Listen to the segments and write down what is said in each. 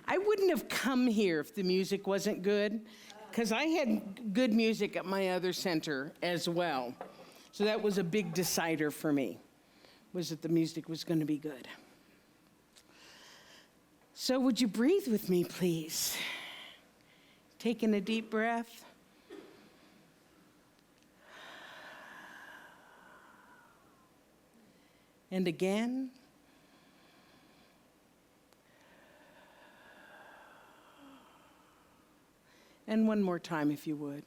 I wouldn't have come here if the music wasn't good, because I had good music at my other center as well. So that was a big decider for me, was that the music was going to be good. So would you breathe with me, please? Taking a deep breath. And again. And one more time, if you would.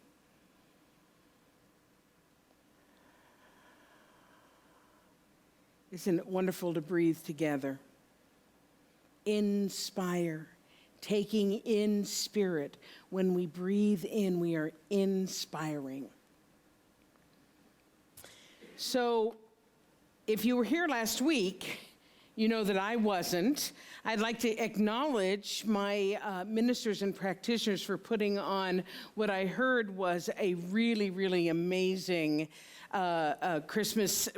Isn't it wonderful to breathe together? Inspire, taking in spirit. When we breathe in, we are inspiring. So, if you were here last week, you know that I wasn't. I'd like to acknowledge my ministers and practitioners for putting on what I heard was a really, really amazing Christmas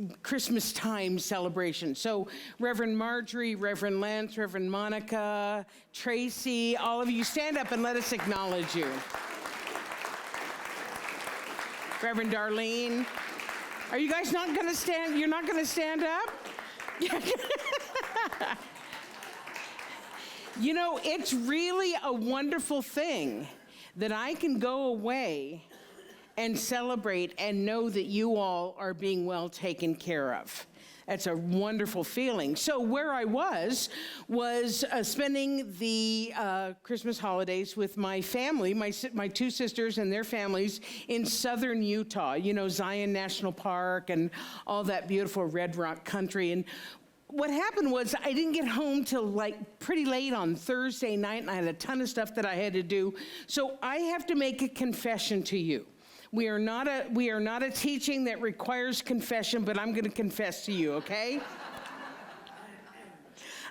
time celebration. So Reverend Marjorie, Reverend Lance, Reverend Monica, Tracy, all of you stand up and let us acknowledge you. Reverend Darlene. Are you guys not going to stand? You're not going to stand up? You know, it's really a wonderful thing that I can go away and celebrate and know that you all are being well taken care of. That's a wonderful feeling. So where I was spending the Christmas holidays with my family, my two sisters and their families in southern Utah, you know, Zion National Park and all that beautiful Red Rock country. And what happened was I didn't get home till like pretty late on Thursday night, and I had a ton of stuff that I had to do. So I have to make a confession to you. We are not a teaching that requires confession, but I'm going to confess to you, okay?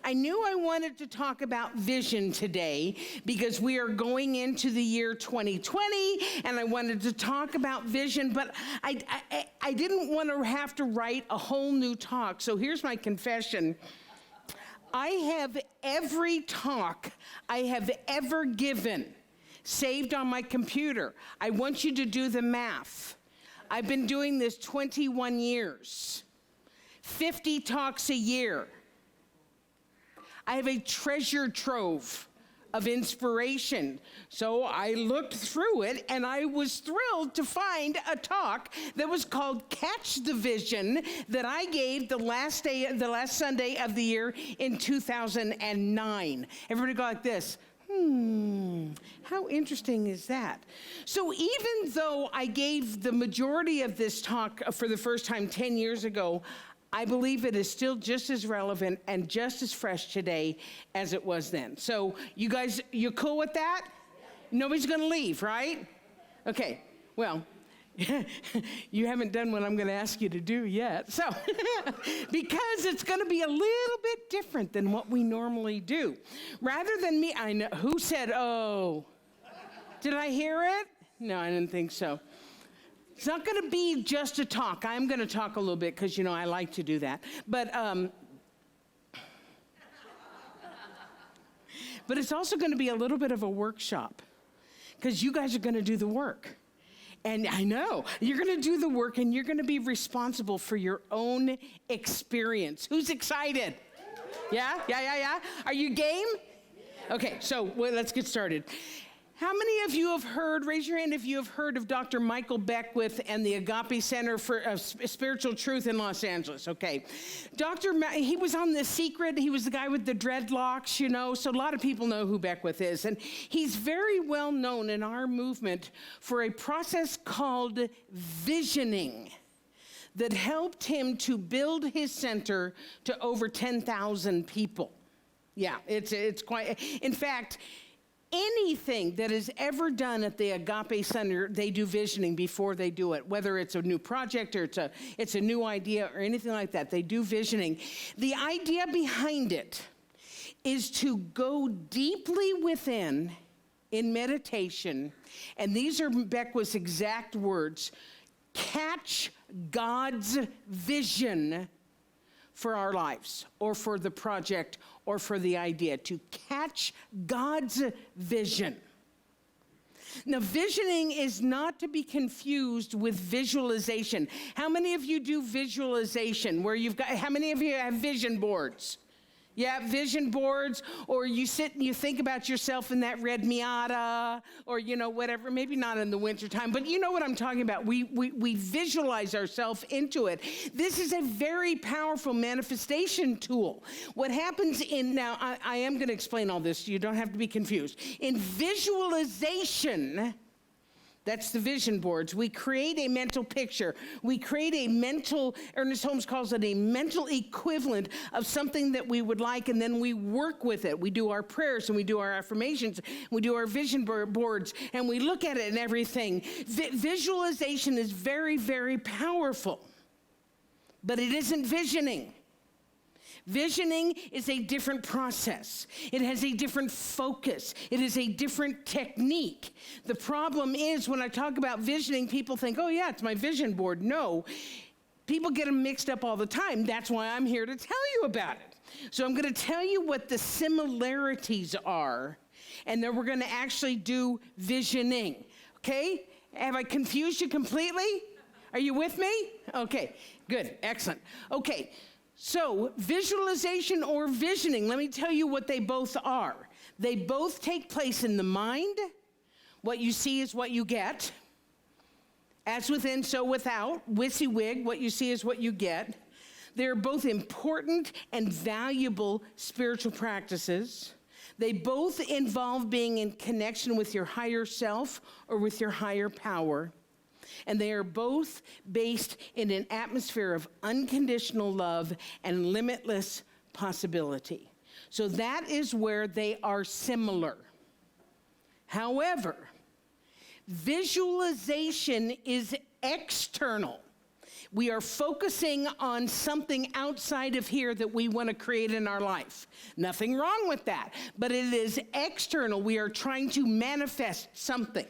I knew I wanted to talk about vision today because we are going into the year 2020, and I wanted to talk about vision, but I didn't want to have to write a whole new talk. So here's my confession. I have every talk I have ever given saved on my computer. I want you to do the math. I've been doing this 21 years, 50 talks a year. I have a treasure trove of inspiration. So I looked through it, and I was thrilled to find a talk that was called Catch the Vision that I gave the last Sunday of the year in 2009. Everybody go like this. How interesting is that? So even though I gave the majority of this talk for the first time 10 years ago, I believe it is still just as relevant and just as fresh today as it was then. So you guys, you cool with that? Nobody's going to leave, right? Okay, well, you haven't done what I'm going to ask you to do yet. So, because it's going to be a little bit different than what we normally do. Rather than me, I know, who said, oh? Did I hear it? No, I didn't think so. It's not going to be just a talk. I'm going to talk a little bit because, you know, I like to do that. But it's also going to be a little bit of a workshop because you guys are going to do the work. And I know, you're going to do the work and you're going to be responsible for your own experience. Who's excited? Yeah? Are you game? Okay, so let's get started. How many of you have heard, raise your hand if you have heard of Dr. Michael Beckwith and the Agape Center for Spiritual Truth in Los Angeles? Okay. He was on The Secret. He was the guy with the dreadlocks, you know, so a lot of people know who Beckwith is. And he's very well known in our movement for a process called visioning that helped him to build his center to over 10,000 people. Yeah, it's quite, in fact, anything that is ever done at the Agape Center, they do visioning before they do it, whether it's a new project or it's a new idea or anything like that. They do visioning. The idea behind it is to go deeply within in meditation, and these are Beckwith's exact words, catch God's vision for our lives or for the project or for the idea, to catch God's vision. Now, visioning is not to be confused with visualization. How many of you do visualization where how many of you have vision boards? Yeah, vision boards, or you sit and you think about yourself in that red Miata, or, whatever, maybe not in the wintertime, but you know what I'm talking about. We visualize ourselves into it. This is a very powerful manifestation tool. What happens now, I am going to explain all this, you don't have to be confused. In visualization, that's the vision boards. We create a mental picture. We create a mental, Ernest Holmes calls it a mental equivalent of something that we would like, and then we work with it. We do our prayers, and we do our affirmations, we do our vision boards, and we look at it and everything. Visualization is very, very powerful, but it isn't visioning. Visioning is a different process. It has a different focus. It is a different technique. The problem is when I talk about visioning, people think, oh yeah, it's my vision board. No, people get them mixed up all the time. That's why I'm here to tell you about it. So I'm going to tell you what the similarities are, and then we're going to actually do visioning. Okay? Have I confused you completely? Are you with me? Okay, good, excellent. Okay. So, visualization or visioning, let me tell you what they both are. They both take place in the mind. What you see is what you get. As within, so without. WYSIWYG, what you see is what you get. They're both important and valuable spiritual practices. They both involve being in connection with your higher self or with your higher power. And they are both based in an atmosphere of unconditional love and limitless possibility. So that is where they are similar. However, visualization is external. We are focusing on something outside of here that we want to create in our life. Nothing wrong with that, but it is external. We are trying to manifest something.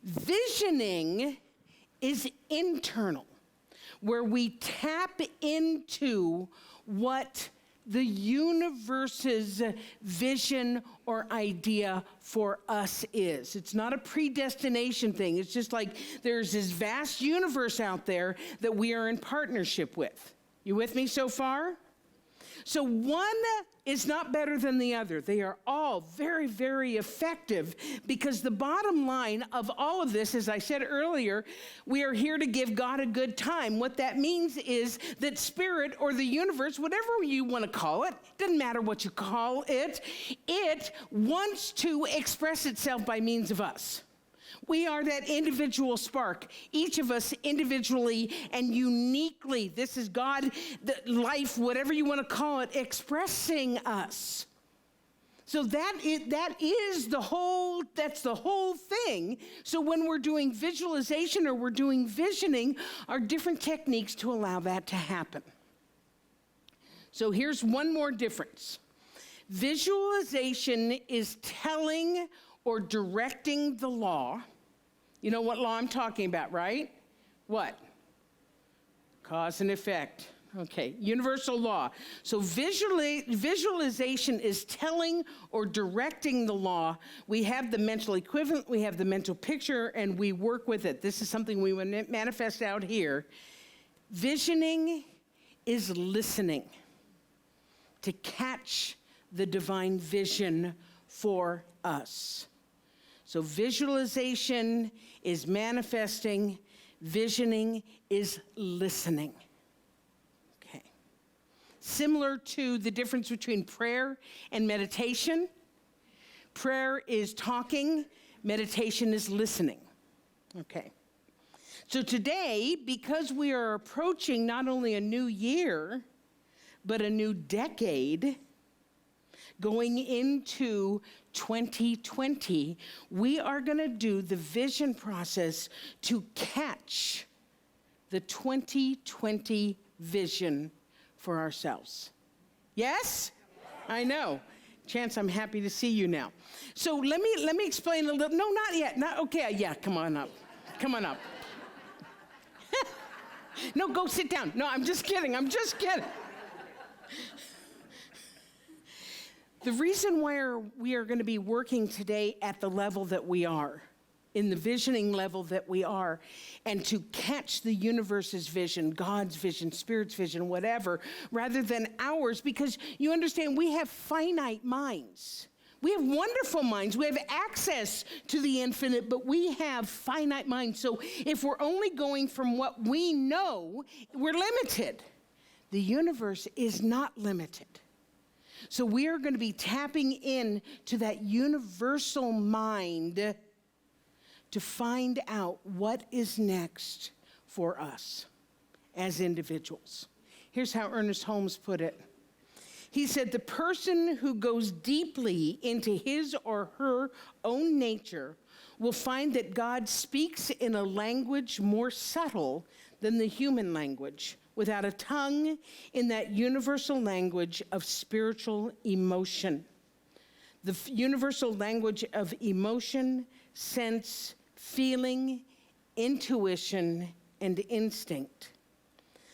Visioning is internal, where we tap into what the universe's vision or idea for us is. It's not a predestination thing. It's just like there's this vast universe out there that we are in partnership with. You with me so far? So one is not better than the other. They are all very, very effective, because the bottom line of all of this, as I said earlier, we are here to give God a good time. What that means is that spirit or the universe, whatever you want to call it, doesn't matter what you call it, it wants to express itself by means of us. We are that individual spark, each of us individually and uniquely. This is God, the life, whatever you want to call it, expressing us. So that's the whole thing. So when we're doing visualization or we're doing visioning, are different techniques to allow that to happen. So here's one more difference. Visualization is telling or directing the law. You know what law I'm talking about, right? What? Cause and effect. Okay, universal law. So visualization is telling or directing the law. We have the mental equivalent, we have the mental picture, and we work with it. This is something we manifest out here. Visioning is listening to catch the divine vision for us. So visualization is manifesting, visioning is listening. Okay. Similar to the difference between prayer and meditation, prayer is talking, meditation is listening. Okay. So today, because we are approaching not only a new year, but a new decade, going into 2020, we are going to do the vision process to catch the 2020 vision for ourselves. Yes? I know. Chance, I'm happy to see you now. So let me explain a little. No, not yet. Not okay. Yeah, come on up. Come on up. No, go sit down. No, I'm just kidding. The reason why we are going to be working today at the level that we are, in the visioning level that we are, and to catch the universe's vision, God's vision, Spirit's vision, whatever, rather than ours, because you understand we have finite minds. We have wonderful minds. We have access to the infinite, but we have finite minds. So if we're only going from what we know, we're limited. The universe is not limited. So we are going to be tapping in to that universal mind to find out what is next for us as individuals. Here's how Ernest Holmes put it. He said, the person who goes deeply into his or her own nature will find that God speaks in a language more subtle than the human language, without a tongue, in that universal language of spiritual emotion. The universal language of emotion, sense, feeling, intuition, and instinct.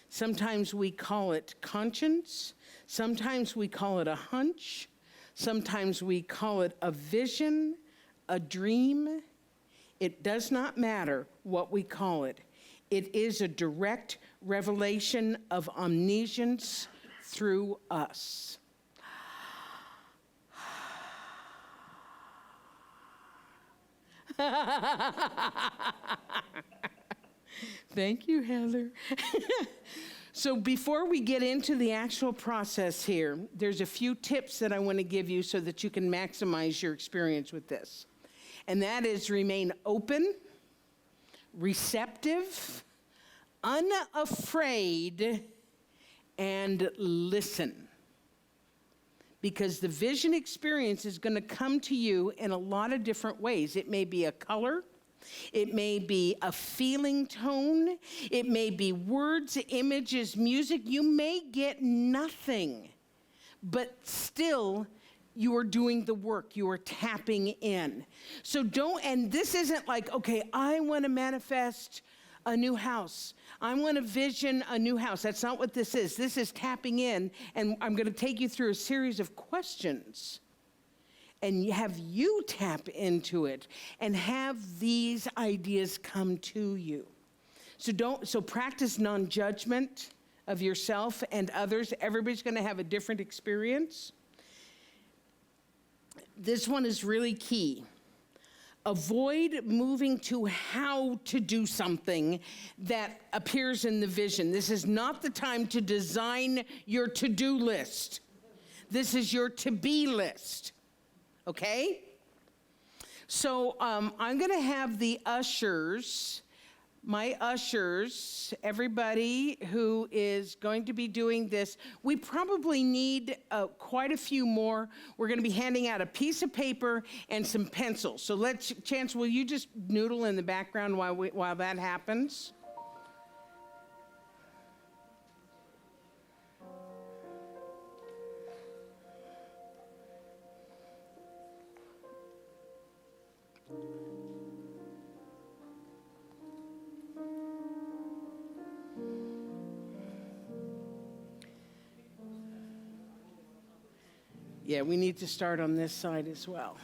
Sometimes we call it conscience. Sometimes we call it a hunch. Sometimes we call it a vision, a dream. It does not matter what we call it. It is a direct revelation of omniscience through us. Thank you, Heather. So before we get into the actual process here, there's a few tips that I want to give you so that you can maximize your experience with this. And that is remain open, receptive, unafraid, and listen. Because the vision experience is going to come to you in a lot of different ways. It may be a color. It may be a feeling tone. It may be words, images, music. You may get nothing, but still you are doing the work. You are tapping in. So and this isn't like, okay, I want to manifest a new house. I want to vision a new house. That's not what this is. This is tapping in, and I'm going to take you through a series of questions and have you tap into it and have these ideas come to you. So practice non-judgment of yourself and others. Everybody's going to have a different experience. This one is really key. Avoid moving to how to do something that appears in the vision. This is not the time to design your to-do list. This is your to-be list. Okay? So I'm going to have the ushers, my ushers, everybody who is going to be doing this. We probably need quite a few more. We're going to be handing out a piece of paper and some pencils. So Chance, will you just noodle in the background while that happens? Yeah, we need to start on this side as well.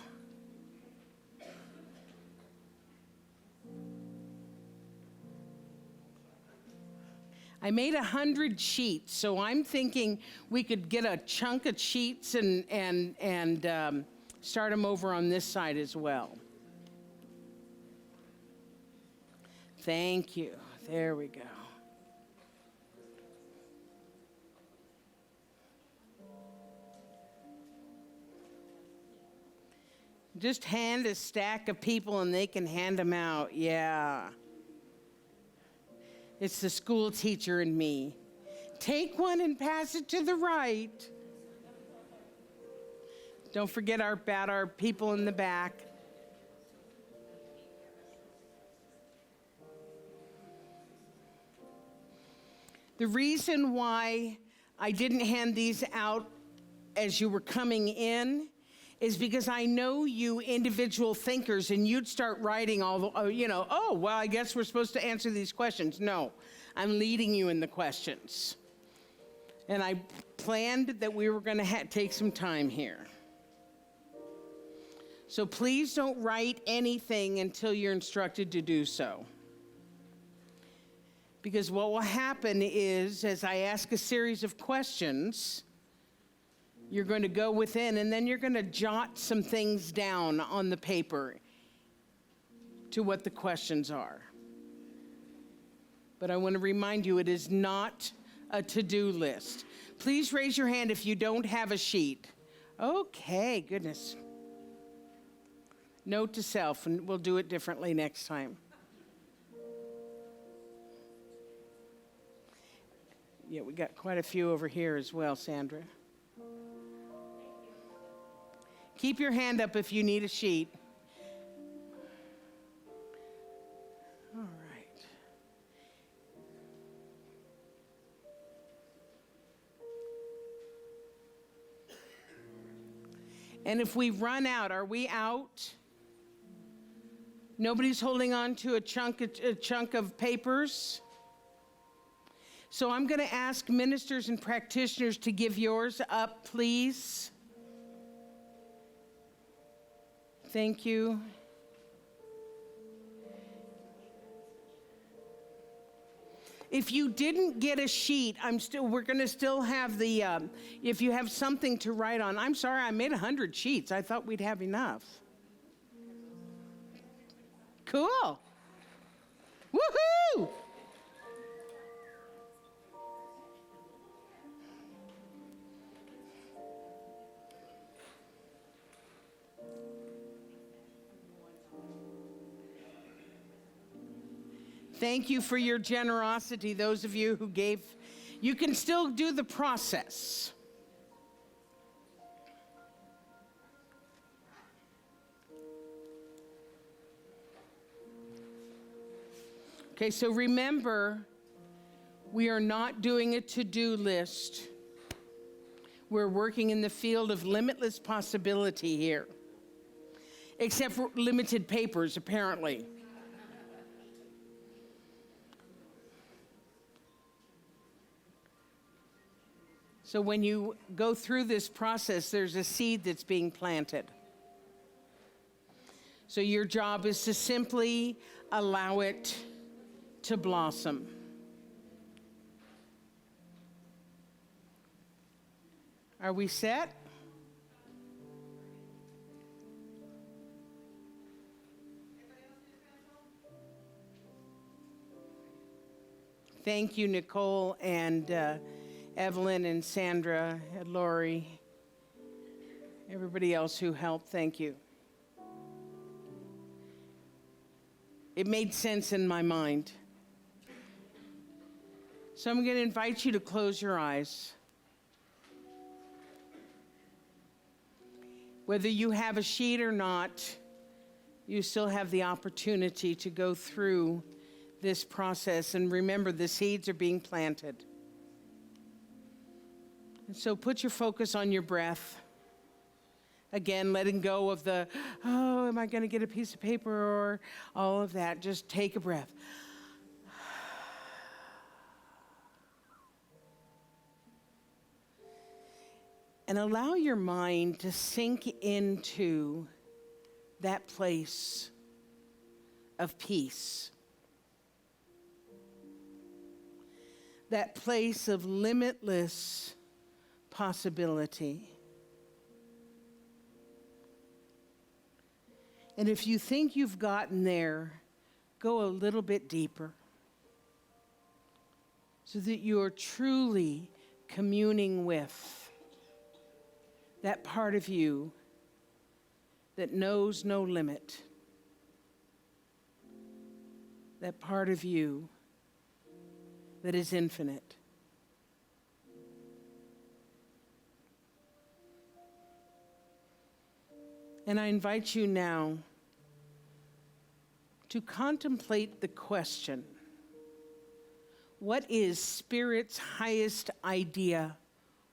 I made 100 sheets, so I'm thinking we could get a chunk of sheets and start them over on this side as well. Thank you. There we go. Just hand a stack of people and they can hand them out. Yeah. It's the school teacher in me. Take one and pass it to the right. Don't forget about our people in the back. The reason why I didn't hand these out as you were coming in is because I know you individual thinkers, and you'd start writing all the, oh, well, I guess we're supposed to answer these questions. No, I'm leading you in the questions. And I planned that we were going to take some time here. So please don't write anything until you're instructed to do so. Because what will happen is, as I ask a series of questions, you're going to go within and then you're going to jot some things down on the paper to what the questions are. But I want to remind you, it is not a to-do list. Please raise your hand if you don't have a sheet. Okay, goodness. Note to self, and we'll do it differently next time. Yeah, we got quite a few over here as well, Sandra. Keep your hand up if you need a sheet. All right. And if we run out, are we out? Nobody's holding on to a chunk of papers? So I'm going to ask ministers and practitioners to give yours up, please. Thank you. If you didn't get a sheet, we're going to still have the, if you have something to write on. I'm sorry, I made 100 sheets. I thought we'd have enough. Cool. Woohoo! Thank you for your generosity, those of you who gave. You can still do the process. Okay, so remember, we are not doing a to-do list. We're working in the field of limitless possibility here, except for limited papers, apparently. So when you go through this process, there's a seed that's being planted. So your job is to simply allow it to blossom. Are we set? Thank you, Nicole and Evelyn and Sandra and Lori, everybody else who helped, thank you. It made sense in my mind. So I'm going to invite you to close your eyes. Whether you have a sheet or not, you still have the opportunity to go through this process. And remember, the seeds are being planted. And so put your focus on your breath. Again, letting go of the, oh, am I going to get a piece of paper or all of that. Just take a breath. And allow your mind to sink into that place of peace. That place of limitless possibility. And if you think you've gotten there, go a little bit deeper so that you are truly communing with that part of you that knows no limit, that part of you that is infinite. And I invite you now to contemplate the question, what is Spirit's highest idea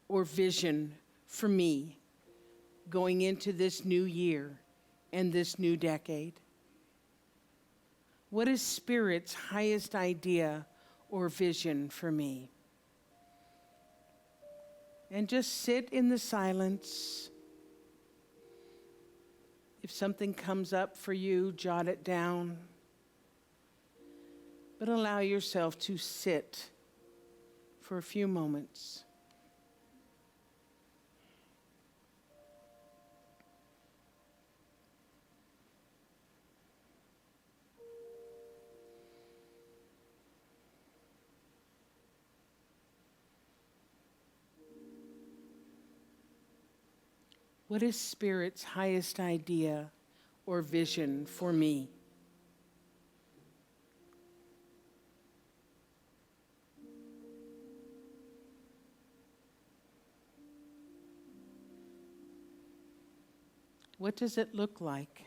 or vision for me going into this new year and this new decade? What is Spirit's highest idea or vision for me? And just sit in the silence. If something comes up for you, jot it down. But allow yourself to sit for a few moments. What is Spirit's highest idea or vision for me? What does it look like?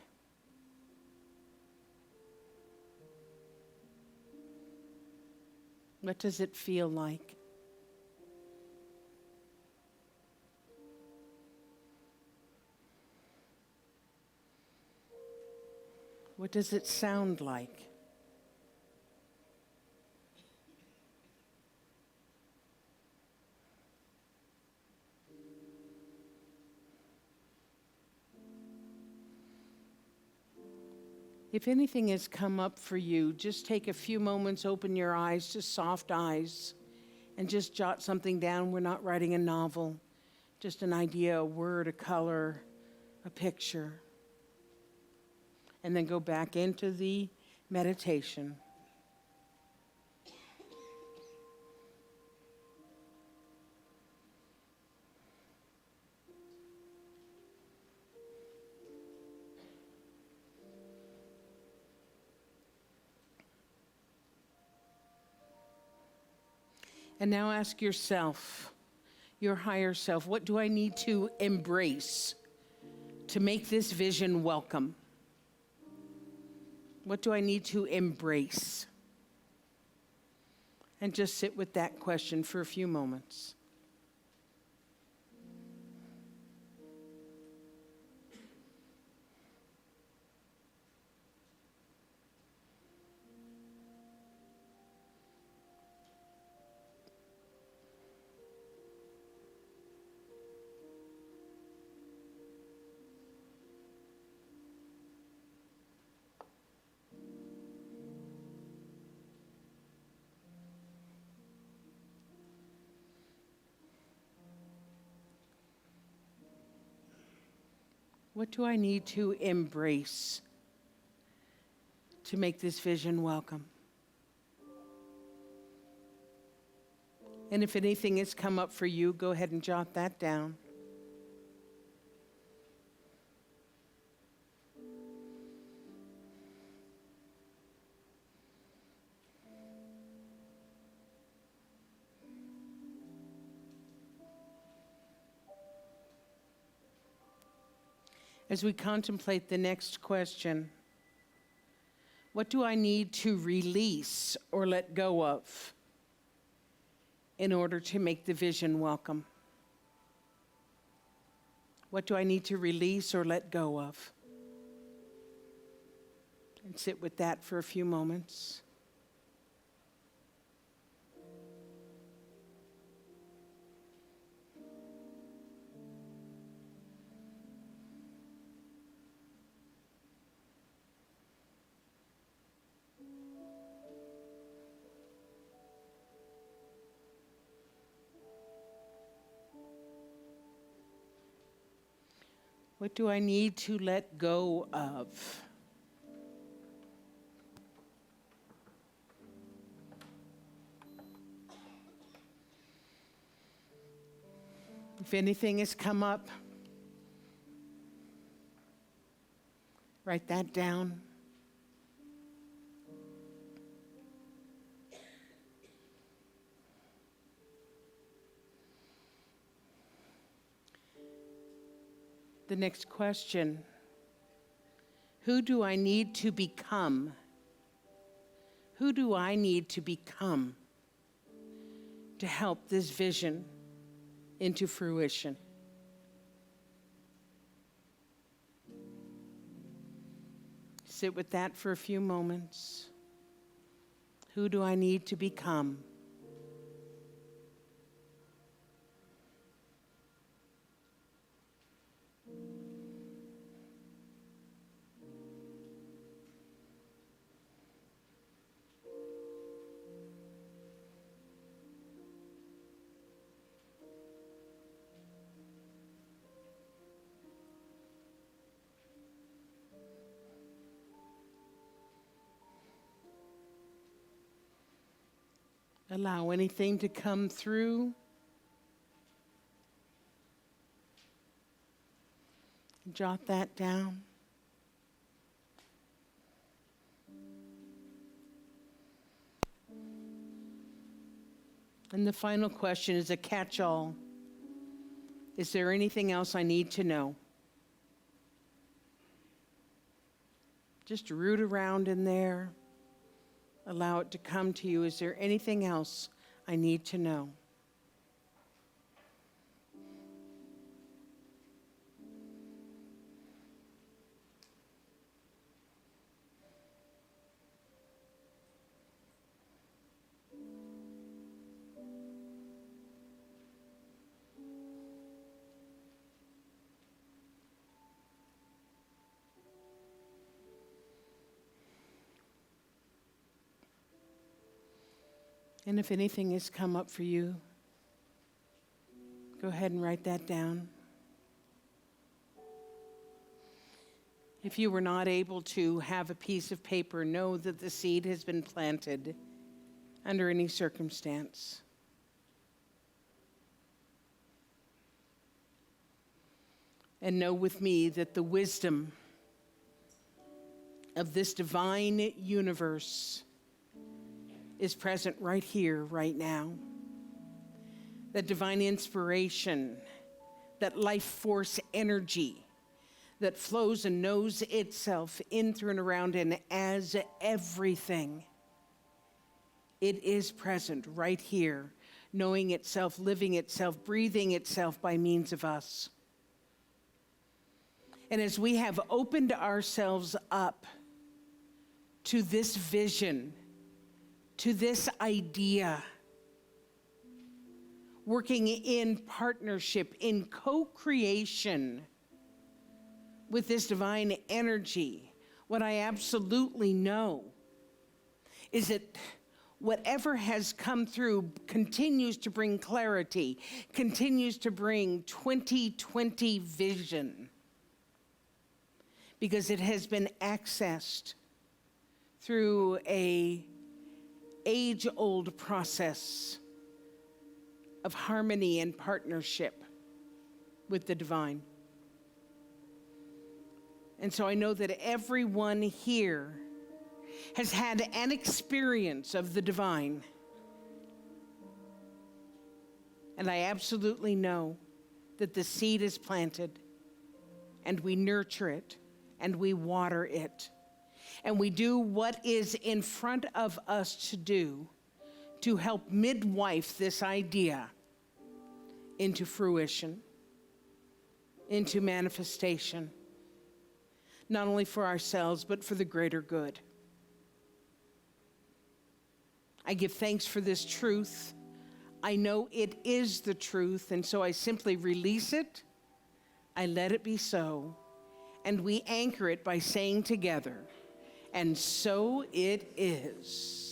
What does it feel like? What does it sound like? If anything has come up for you, just take a few moments, open your eyes, just soft eyes, and just jot something down. We're not writing a novel, just an idea, a word, a color, a picture. And then go back into the meditation. And now ask yourself, your higher self, what do I need to embrace to make this vision welcome? What do I need to embrace? And just sit with that question for a few moments. What do I need to embrace to make this vision welcome? And if anything has come up for you, go ahead and jot that down. As we contemplate the next question, what do I need to release or let go of in order to make the vision welcome? What do I need to release or let go of? And sit with that for a few moments. What do I need to let go of? If anything has come up, write that down. The next question, who do I need to become? Who do I need to become to help this vision into fruition? Sit with that for a few moments. Who do I need to become? Allow anything to come through. Jot that down. And the final question is a catch-all. Is there anything else I need to know? Just root around in there. Allow it to come to you. Is there anything else I need to know? And if anything has come up for you, go ahead and write that down. If you were not able to have a piece of paper, know that the seed has been planted under any circumstance. And know with me that the wisdom of this divine universe is present right here, right now. That divine inspiration, that life force energy that flows and knows itself in, through, and around, and as everything. It is present right here, knowing itself, living itself, breathing itself by means of us. And as we have opened ourselves up to this vision, to this idea, working in partnership, in co-creation with this divine energy, what I absolutely know is that whatever has come through continues to bring clarity, continues to bring 2020 vision, because it has been accessed through a age-old process of harmony and partnership with the divine. And so I know that everyone here has had an experience of the divine. And I absolutely know that the seed is planted, and we nurture it, and we water it. And we do what is in front of us to do to help midwife this idea into fruition, into manifestation, not only for ourselves, but for the greater good. I give thanks for this truth. I know it is the truth, and so I simply release it. I let it be so, and we anchor it by saying together, and so it is.